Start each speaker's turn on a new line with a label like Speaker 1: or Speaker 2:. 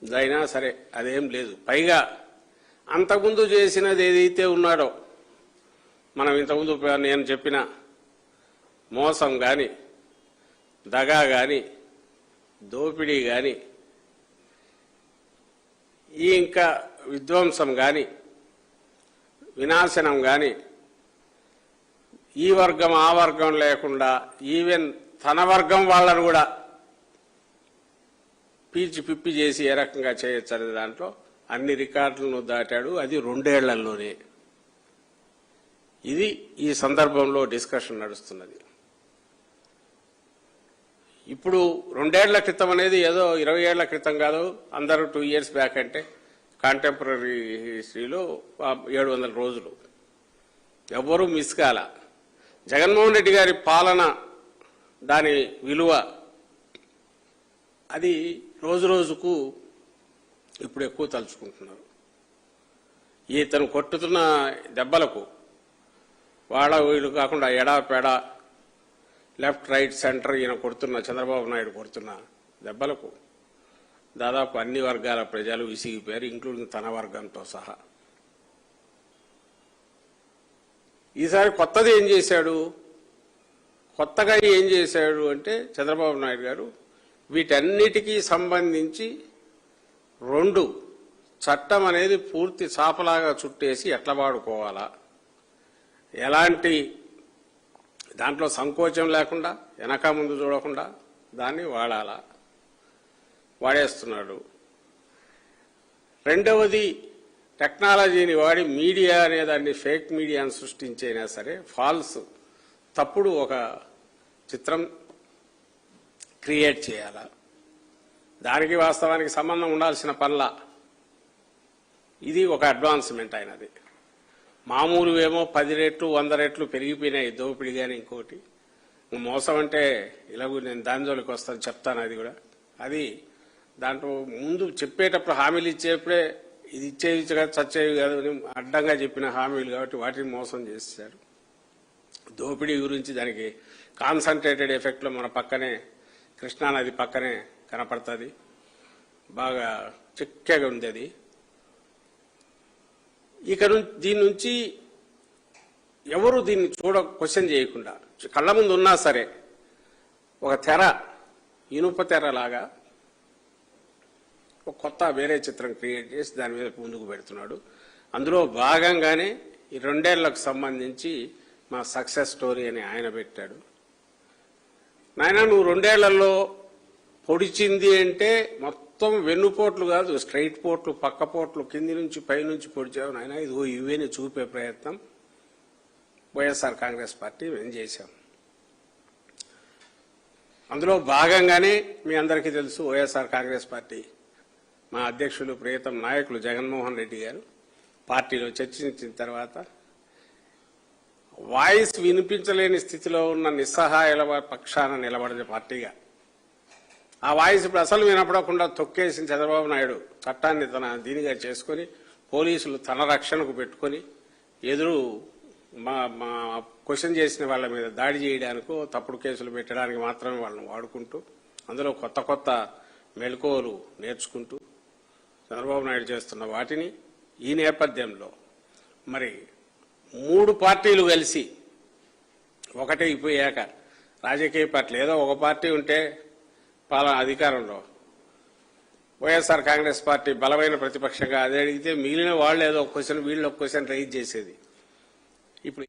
Speaker 1: అయినా సరే అదేం లేదు. పైగా అంతకుముందు చేసినది ఏదైతే ఉన్నాడో, మనం ఇంతకుముందు నేను చెప్పిన మోసం కానీ, దగా కానీ, దోపిడీ కానీ, ఈ ఇంకా విధ్వంసం కానీ, వినాశనం కానీ, ఈ వర్గం ఆ వర్గం లేకుండా ఈవెన్ తన వర్గం వాళ్ళను కూడా పీల్చి పిప్పి చేసి ఏ రకంగా చేయొచ్చు అనే దాంట్లో అన్ని రికార్డులను దాటాడు. అది 2 ఏళ్లలోనే. ఇది ఈ సందర్భంలో డిస్కషన్ నడుస్తున్నది. ఇప్పుడు 2 ఏళ్ల క్రితం అనేది ఏదో 20 ఏళ్ల క్రితం కాదు. అందరూ 2 years బ్యాక్ అంటే కాంటెంపరీ హిస్టరీలో 700 రోజులు ఎవ్వరూ మిస్ కాల. జగన్మోహన్ రెడ్డి గారి పాలన, దాని విలువ అది రోజు రోజుకు ఇప్పుడు ఎక్కువ తలుచుకుంటున్నారు. ఇతను కొట్టుతున్న దెబ్బలకు వాళ్ళ వీళ్ళు కాకుండా ఎడాపెడా లెఫ్ట్ రైట్ సెంటర్ ఈయన కొడుతున్న చంద్రబాబు నాయుడు కొడుతున్న దెబ్బలకు దాదాపు అన్ని వర్గాల ప్రజలు విసిగిపోయారు, ఇంక్లూడింగ్ తన వర్గంతో సహా. ఈసారి కొత్తది ఏం చేశాడు? కొత్తగా ఏం చేశాడు అంటే చంద్రబాబు నాయుడు గారు వీటన్నిటికీ సంబంధించి 2 చట్టం అనేది పూర్తి చాపలాగా చుట్టేసి ఎట్లా వాడుకోవాలా, ఎలాంటి దాంట్లో సంకోచం లేకుండా వెనక ముందు చూడకుండా దాన్ని వాడాలా, వాడేస్తున్నాడు. రెండవది, టెక్నాలజీని వాడి మీడియా అనే దాన్ని ఫేక్ మీడియాను సృష్టించైనా సరే ఫాల్స్ తప్పుడు ఒక చిత్రం క్రియేట్ చేయాలా. దానికి వాస్తవానికి సంబంధం ఉండాల్సిన పనుల ఇది ఒక అడ్వాన్స్మెంట్ అయినది. మామూలు ఏమో 10 రెట్లు 100 రెట్లు పెరిగిపోయినాయి దోపిడీ. కానీ ఇంకోటి మోసం అంటే ఇలాగూ నేను దాని జోలికి వస్తాను, చెప్తాను. అది కూడా అది దాంట్లో ముందు చెప్పేటప్పుడు హామీలు ఇచ్చేప్పుడే ఇది ఇచ్చేవి చచ్చేవి కాదు అని అడ్డంగా చెప్పిన హామీలు కాబట్టి వాటిని మోసం చేశారు. దోపిడీ గురించి దానికి కాన్సన్ట్రేటెడ్ ఎఫెక్ట్లో మన పక్కనే కృష్ణానది పక్కనే కనపడుతుంది, బాగా చిక్కగా ఉంది అది. ఇక దీని నుంచి ఎవరు దీన్ని క్వశ్చన్ చేయకుండా కళ్ళ ముందు ఉన్నా సరే ఒక తెర, ఇనుప తెర లాగా ఒక కొత్త వేరే చిత్రం క్రియేట్ చేసి దాని మీద ముందుకు పెడుతున్నాడు. అందులో భాగంగానే ఈ 2 ఏళ్లకు సంబంధించి మా సక్సెస్ స్టోరీ అని ఆయన పెట్టాడు. నాయన నువ్వు 2 ఏళ్లలో పొడిచింది అంటే మొత్తం వెన్నుపోట్లు కాదు, స్ట్రైట్ పోట్లు, పక్క పోట్లు, కింది నుంచి పైనుంచి పొడిచావు నాయన. ఇదిగో ఇవేని చూపే ప్రయత్నం వైఎస్ఆర్ కాంగ్రెస్ పార్టీ మేము చేశాం. అందులో భాగంగానే మీ అందరికీ తెలుసు, వైఎస్ఆర్ కాంగ్రెస్ పార్టీ మా అధ్యక్షులు ప్రియతమ నాయకులు జగన్మోహన్ రెడ్డి గారు పార్టీలో చర్చించిన తర్వాత వాయిస్ వినిపించలేని స్థితిలో ఉన్న నిస్సహాయాల పక్షాన నిలబడిన పార్టీగా ఆ వాయిస్ ఇప్పుడు అసలు వినపడకుండా తొక్కేసిన చంద్రబాబు నాయుడు చట్టాన్ని తన దీనిగా చేసుకుని పోలీసులు తన రక్షణకు పెట్టుకుని ఎదురు మా క్వశ్చన్ చేసిన వాళ్ళ మీద దాడి చేయడానికో తప్పుడు కేసులు పెట్టడానికి మాత్రమే వాళ్ళని వాడుకుంటూ అందులో కొత్త కొత్త మెళకువలు నేర్చుకుంటూ చంద్రబాబు నాయుడు చేస్తున్న వాటిని ఈ నేపథ్యంలో మరి 3 పార్టీలు కలిసి ఒకటే అయిపోయాక రాజకీయ పార్టీలు ఏదో ఒక పార్టీ ఉంటే అధికారంలో వైఎస్ఆర్ కాంగ్రెస్ పార్టీ బలమైన ప్రతిపక్షంగా అదే అడిగితే మిగిలిన వాళ్ళు ఏదో ఒక క్వశ్చన్ వీళ్ళు ఒక క్వశ్చన్ రైజ్ చేసేది. ఇప్పుడు